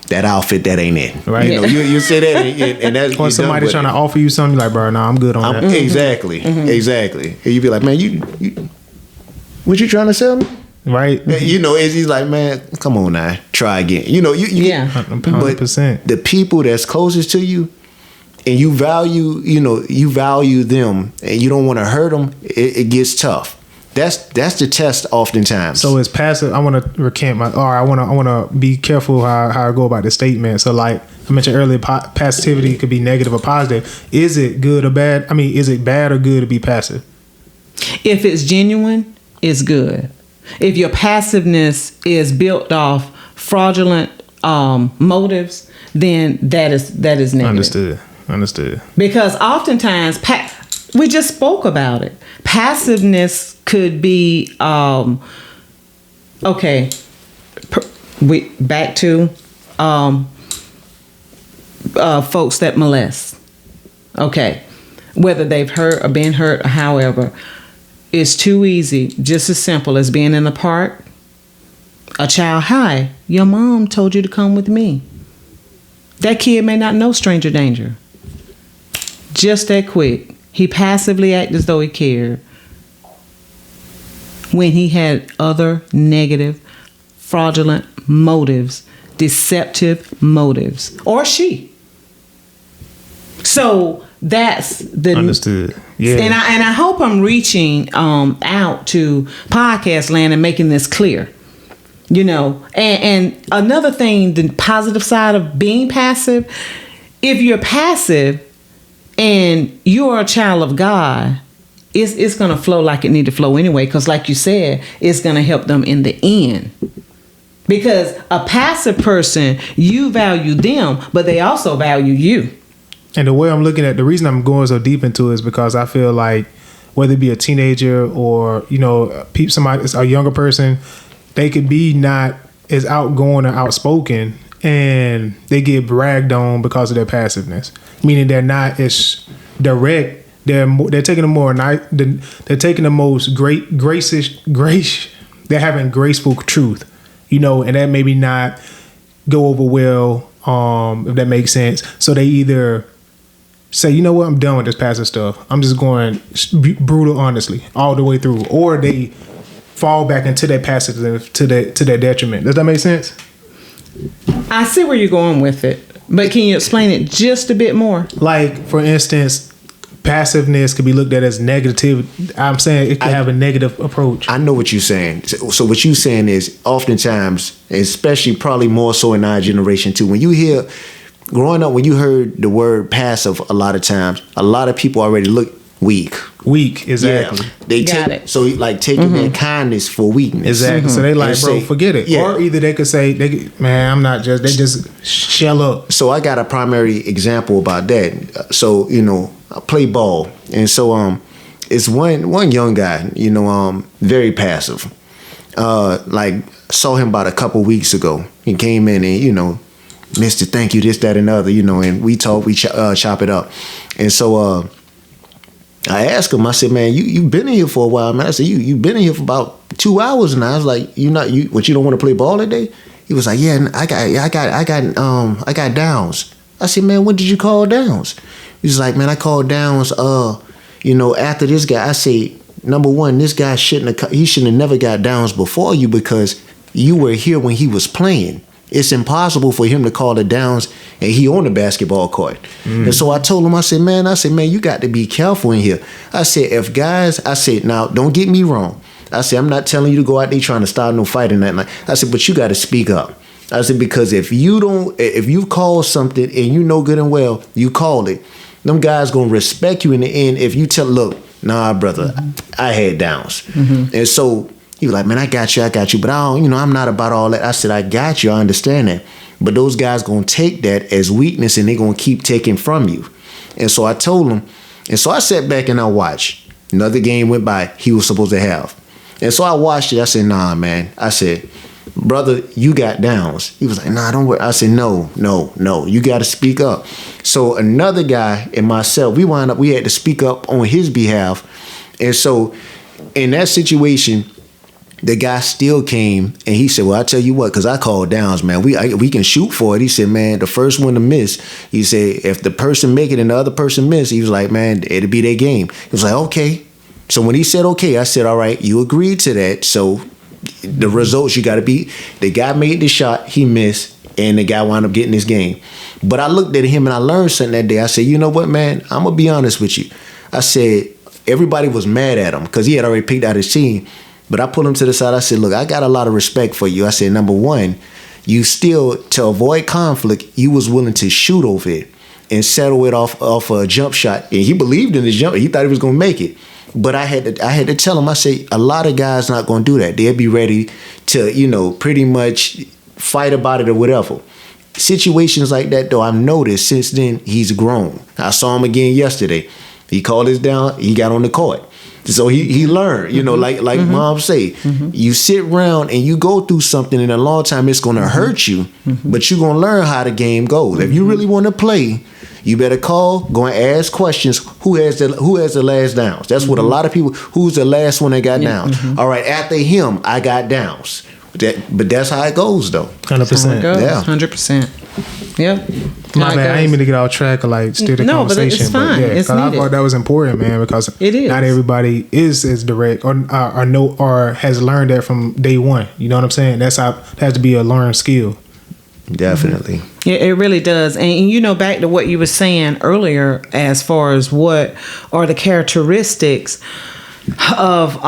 S2: that outfit, that ain't it. Right. You say that, and that's
S1: or somebody trying to offer you something, like, bro, nah, I'm good on that.
S2: Exactly. Exactly. And you be like, man, you what you trying to sell me?
S1: Right.
S2: He's like, man, come on now, try again. You
S1: 100%.
S2: But the people that's closest to you, and you value them, and you don't want to hurt them, it gets tough. That's the test oftentimes.
S1: So it's passive. I want to recant I want to be careful how I go about the statement. So like I mentioned earlier, passivity could be negative or positive. Is it good or bad? I mean, is it bad or good to be passive?
S3: If it's genuine, it's good. If your passiveness is built off fraudulent motives, then that is negative.
S1: Understood.
S3: Because oftentimes, we just spoke about it. Passiveness could be, back to folks that molest. Okay. Whether they've hurt or been hurt or however, it's too easy. Just as simple as being in the park. A child, hi, your mom told you to come with me. That kid may not know stranger danger. Just that quick. He passively acted as though he cared when he had other negative, fraudulent motives, deceptive motives, or she. So that's the
S1: understood. Yeah.
S3: And I hope I'm reaching out to podcast land and making this clear. And another thing, the positive side of being passive, if you're passive and you're a child of God, it's going to flow like it need to flow anyway, because like you said, it's going to help them in the end. Because a passive person, you value them, but they also value you.
S1: And the way I'm looking at, the reason I'm going so deep into it is because I feel like whether it be a teenager or, somebody, a younger person, they could be not as outgoing or outspoken, and they get bragged on because of their passiveness. Meaning they're not as direct. They're taking they're taking the most grace. They're having graceful truth, and that maybe not go over well. If that makes sense. So they either say, you know what, I'm done with this passive stuff. I'm just going brutal, honestly, all the way through, or they fall back into that passive to their detriment. Does that make sense?
S3: I see where you're going with it, but can you explain it just a bit more?
S1: Like, for instance, passiveness could be looked at as negative. I'm saying it could have a negative approach.
S2: I know what you're saying. So what you're saying is oftentimes, especially probably more so in our generation too, when you hear, growing up, when you heard the word passive a lot of times, a lot of people already look weak.
S1: Weak, exactly.
S2: Yeah, they
S3: Got
S2: take
S3: it.
S2: so like taking their kindness for weakness.
S1: Exactly. So they like,
S2: And
S1: bro,
S2: say,
S1: forget it.
S2: yeah.
S1: Or either they could say, man, I'm not just. They just shell up.
S2: So I got a primary example about that. So I play ball, and so it's one young guy, very passive. Like saw him about a couple weeks ago. He came in and Mr. Thank you, this, that, and the other, and we talk, we chop it up, and so I asked him. I said, man, you been in here for a while, man. I said, you been in here for about 2 hours now. I was like, you don't want to play ball today? He was like, yeah, I got downs. I said, man, when did you call downs? He was like, man, I called downs. After this guy. I say, number one, this guy shouldn't have never got downs before you because you were here when he was playing. It's impossible for him to call the downs and he on the basketball court. And so I told him, I said, man, you got to be careful in here. I said, now don't get me wrong. I said, I'm not telling you to go out there trying to start no fight and that. I said, but you got to speak up. I said, because if you call something and you know good and well, you call it, them guys going to respect you in the end. If you look, nah, brother, I had downs. And so he was like, man, I got you, but I'm not about all that. I said, I got you, I understand that. But those guys gonna take that as weakness and they gonna keep taking from you. And so I told him, and so I sat back and I watched. Another game went by, he was supposed to have. And so I watched it, I said, nah, man. I said, brother, you got downs. He was like, nah, don't worry. I said, no, you gotta speak up. So another guy and myself, we had to speak up on his behalf. And so in that situation, the guy still came and he said, well, I tell you what, because I called downs, man. We can shoot for it. He said, man, the first one to miss, he said, if the person make it and the other person miss, he was like, man, it'll be their game. He was like, okay. So when he said, okay, I said, all right, you agreed to that. So the results you got to be, the guy made the shot, he missed, and the guy wound up getting his game. But I looked at him and I learned something that day. I said, you know what, man, I'm going to be honest with you. I said, everybody was mad at him because he had already picked out his team. But I pulled him to the side. I said, look, I got a lot of respect for you. I said, number one, you still, to avoid conflict, you was willing to shoot over it and settle it off a jump shot. And he believed in his jump. He thought he was going to make it. But I had to tell him, I say, a lot of guys not going to do that. They'll be ready to, pretty much fight about it or whatever. Situations like that, though, I've noticed since then, he's grown. I saw him again yesterday. He called us down. He got on the court. So he learned, like mom say, you sit around and you go through something in a long time, it's going to hurt you, but you're going to learn how the game goes. If you really want to play, you better go and ask questions. Who has the last downs? That's what a lot of people, who's the last one that got downs? All right, after him, I got downs. But that's how it goes, though.
S1: 100%.
S2: Yeah.
S3: 100%. Yep.
S1: My bad. I ain't mean to get off track or steer the conversation.
S3: But it's fine.
S1: But
S3: it's
S1: I
S3: needed.
S1: thought that was important, man, because
S3: it is.
S1: not everybody is as direct or has learned that from day one. You know what I'm saying? That has to be a learned skill.
S2: Definitely.
S3: Yeah, it really does. And back to what you were saying earlier, as far as what are the characteristics of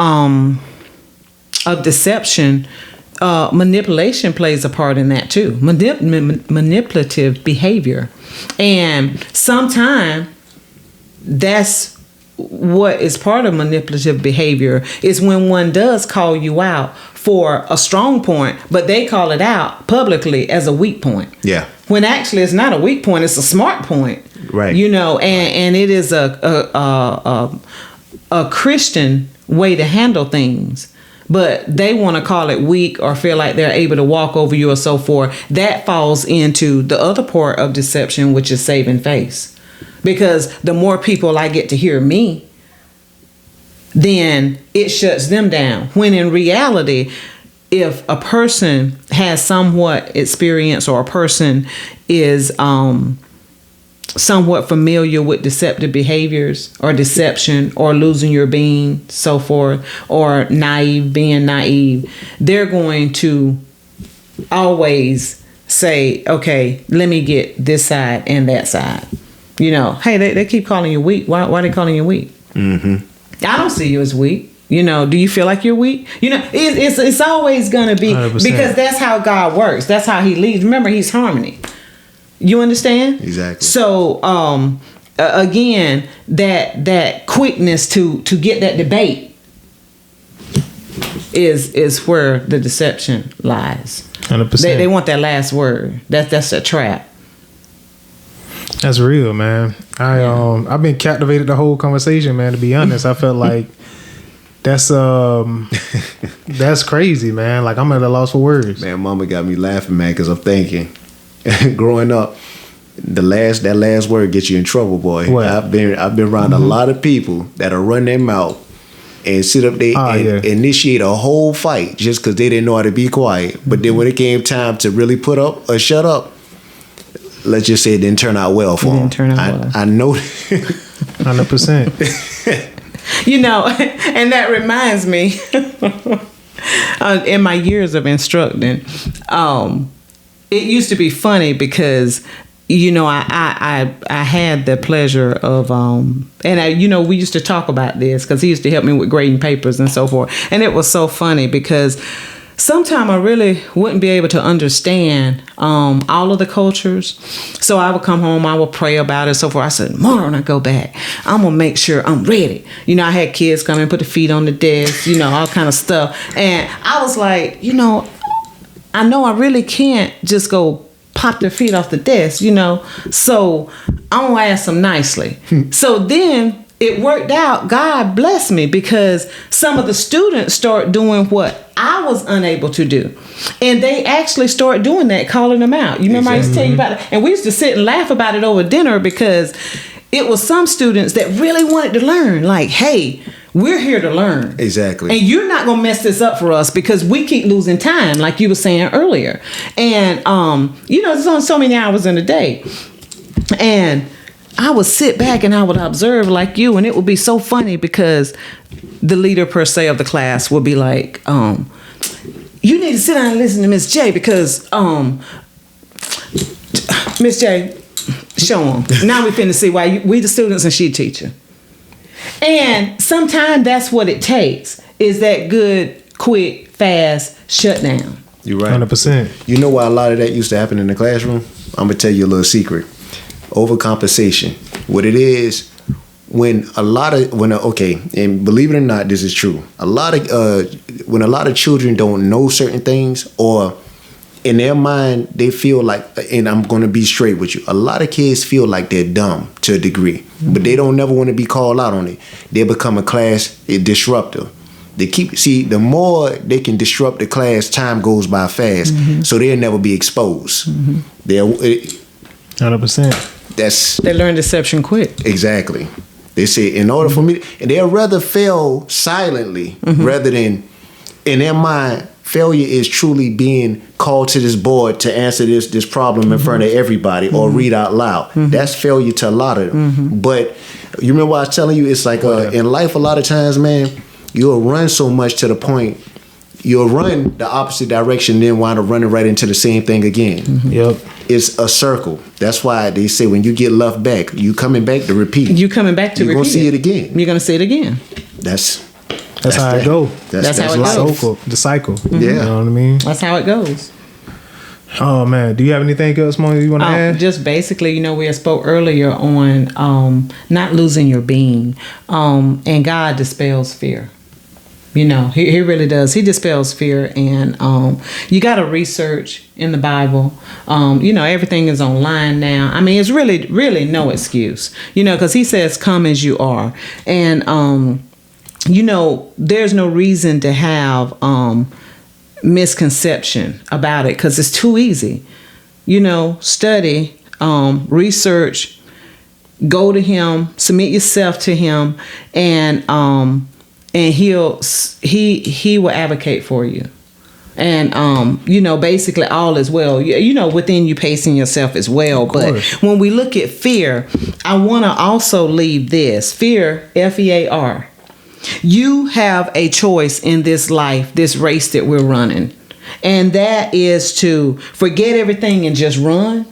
S3: deception. Manipulation plays a part in that too. Manipulative behavior, and sometimes that's what is part of manipulative behavior is when one does call you out for a strong point, but they call it out publicly as a weak point.
S2: Yeah.
S3: When actually it's not a weak point; it's a smart point.
S2: Right.
S3: And it is a Christian way to handle things. But they want to call it weak or feel like they're able to walk over you or so forth. That falls into the other part of deception, which is saving face. Because the more people I get to hear me, then it shuts them down. When in reality, if a person has somewhat experience or a person is somewhat familiar with deceptive behaviors or deception or losing your being, so forth, or being naive, they're going to always say, okay, let me get this side and that side. You know, hey, they keep calling you weak. Why are they calling you weak?
S2: Mm-hmm.
S3: I don't see you as weak. You know, do you feel like you're weak? You know, it's always going to be
S1: 100%.
S3: because that's how God works. That's how he leads. Remember, he's harmony. You understand?
S2: Exactly.
S3: So, again, that quickness to get that debate is where the deception lies.
S1: 100%.
S3: They want that last word. That's a trap.
S1: That's real, man. I've been captivated the whole conversation, man. To be honest, I felt like that's crazy, man. Like I'm at a loss for words.
S2: Man, Mama got me laughing, man, because I'm thinking, growing up, that last word gets you in trouble, boy.
S1: What?
S2: I've been around a lot of people that'll run their mouth and sit up there and initiate a whole fight just because they didn't know how to be quiet. But then when it came time to really put up or shut up, let's just say it didn't turn out well for them. I know.
S1: 100%.
S3: You know, and that reminds me, in my years of instructing, it used to be funny because, you know, I had the pleasure of, you know, we used to talk about this because he used to help me with grading papers and so forth. And it was so funny because sometimes I really wouldn't be able to understand all of the cultures. So I would come home, I would pray about it and so forth. I said, tomorrow when I go back, I'm going to make sure I'm ready. You know, I had kids come and put their feet on the desk, you know, all kind of stuff. And I was like, you know I really can't just go pop their feet off the desk, you know. So I'm going to ask them nicely. So then it worked out. God blessed me because some of the students start doing what I was unable to do. And they actually start doing that, calling them out. You remember I used to tell you about it? And we used to sit and laugh about it over dinner because it was some students that really wanted to learn. Like, hey, we're here to learn.
S2: Exactly.
S3: And you're not going to mess this up for us because we keep losing time, like you were saying earlier. And, you know, there's only so many hours in a day. And I would sit back and I would observe like you, and it would be so funny because the leader per se of the class would be like, you need to sit down and listen to Miss J because Miss J, show them. Now we finna see why we the students and she teacher. And sometimes that's what it takes is that good, quick, fast shutdown.
S2: You're right.
S1: 100%.
S2: You know why a lot of that used to happen in the classroom? I'm going to tell you a little secret. Overcompensation. What it is, and believe it or not, this is true. When a lot of children don't know certain things, or in their mind they feel like, and I'm going to be straight with you, a lot of kids feel like they're dumb to a degree, but they don't never want to be called out on it. They become a class disruptor. The more they can disrupt the class, time goes by fast, so they'll never be exposed.
S1: 100%.
S2: They
S3: learn deception quick.
S2: Exactly. They say in order for me, and they'll rather fail silently rather than, in their mind, failure is truly being called to this board to answer this problem in front of everybody or read out loud. That's failure to a lot of them. But you remember what I was telling you? It's like in life, a lot of times, man, you'll run so much to the point you'll run the opposite direction, then wind up running right into the same thing again.
S1: Yep.
S2: It's a circle. That's why they say when you get left back, you coming back to repeat.
S3: You coming back to
S2: You're
S3: repeat.
S2: You're going to see it again.
S3: You're going to see it again.
S1: That's how it goes.
S3: That's how it goes.
S1: The cycle.
S2: Yeah.
S1: You know what I mean?
S3: That's how it goes.
S1: Oh, man. Do you have anything else more you want to add?
S3: Just basically, you know, we had spoke earlier on not losing your being. And God dispels fear. You know, he really does. He dispels fear. And you got to research in the Bible. You know, everything is online now. I mean, it's really, really no excuse. You know, because he says, come as you are. And, you know, there's no reason to have misconception about it because it's too easy. You know, study, research, go to him, submit yourself to him, and he will advocate for you. And you know, basically all is well. You know, within you pacing yourself as well. But when we look at fear, I want to also leave this fear, FEAR. You have a choice in this life, this race that we're running, and that is to forget everything and just run.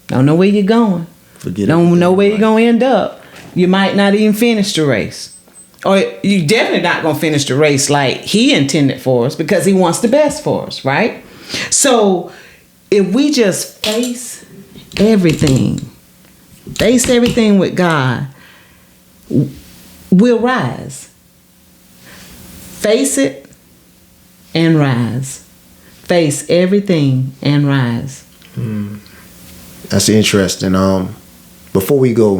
S3: Don't know where you're going. Don't know where you're gonna end up. You might not even finish the race. Or you definitely not gonna finish the race like he intended for us, because he wants the best for us, right? So if we just face everything with God, we'll rise. Face it and rise. Face everything and rise.
S2: That's interesting. Before we go,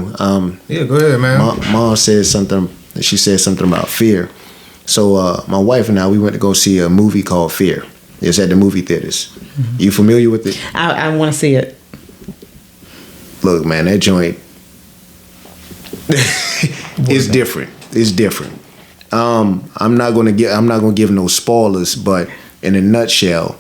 S1: yeah, go ahead, man.
S2: Mom said something. She said something about fear. So my wife and I, we went to go see a movie called Fear. It's at the movie theaters. Mm-hmm. You familiar with it?
S3: I want to see it.
S2: Look, man, that joint is different. It's different. I'm not gonna give no spoilers, but in a nutshell,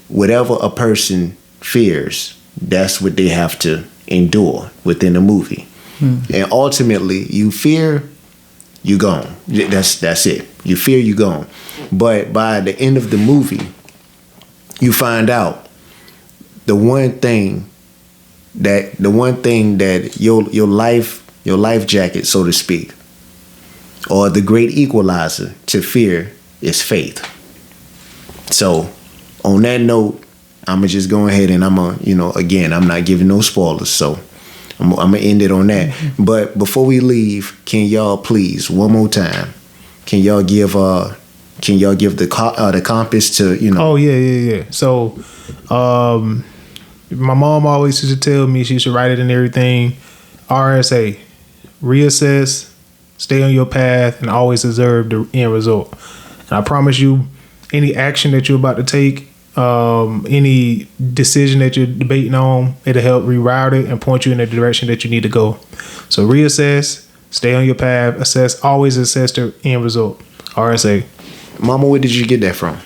S2: whatever a person fears, that's what they have to endure within the movie. And ultimately, you fear, you gone. That's it. You fear, you gone. But by the end of the movie, you find out the one thing that your life jacket, so to speak, or the great equalizer to fear is faith. So on that note, I'm gonna just go ahead and I'm not giving no spoilers, so I'm gonna end it on that. Mm-hmm. But before we leave, can y'all please one more time? Can y'all give the compass to
S1: Oh yeah. So, my mom always used to tell me she should write it in everything. RSA, reassess, stay on your path, and always observe the end result. And I promise you, any action that you're about to take, any decision that you're debating on, it'll help reroute it and point you in the direction that you need to go. So reassess, stay on your path, always assess the end result. RSA.
S2: Mama, where did you get that from?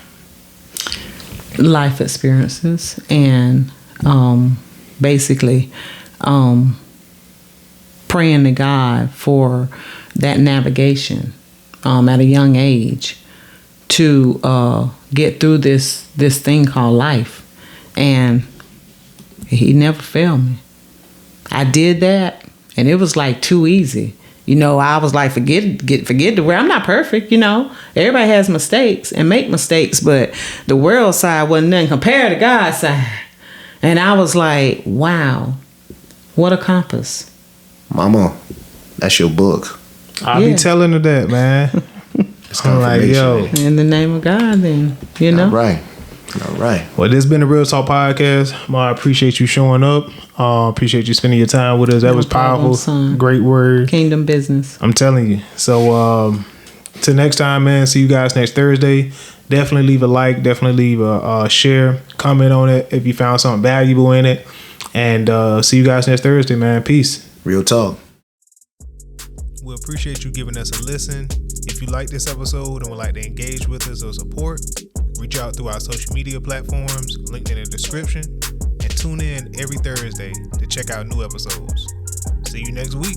S3: Life experiences and basically praying to God for that navigation at a young age to get through this thing called life. And he never failed me. I did that and it was like too easy. I was like, forget the world. I'm not perfect, Everybody has mistakes and make mistakes, but the world side wasn't nothing compared to God's side. And I was like, wow, what a compass.
S2: Mama, that's your book.
S1: I'll be telling her that, man. I'm like, yo.
S3: In the name of God, then,
S2: All right.
S1: Well, this has been the Real Talk Podcast. I appreciate you showing up. Appreciate you spending your time with us. That was powerful.
S3: Son.
S1: Great word.
S3: Kingdom business.
S1: I'm telling you. So, till next time, man. See you guys next Thursday. Definitely leave a like. Definitely leave a share. Comment on it if you found something valuable in it. And see you guys next Thursday, man. Peace.
S2: Real talk.
S1: We appreciate you giving us a listen. If you like this episode and would like to engage with us or support, reach out through our social media platforms, linked in the description, and tune in every Thursday to check out new episodes. See you next week.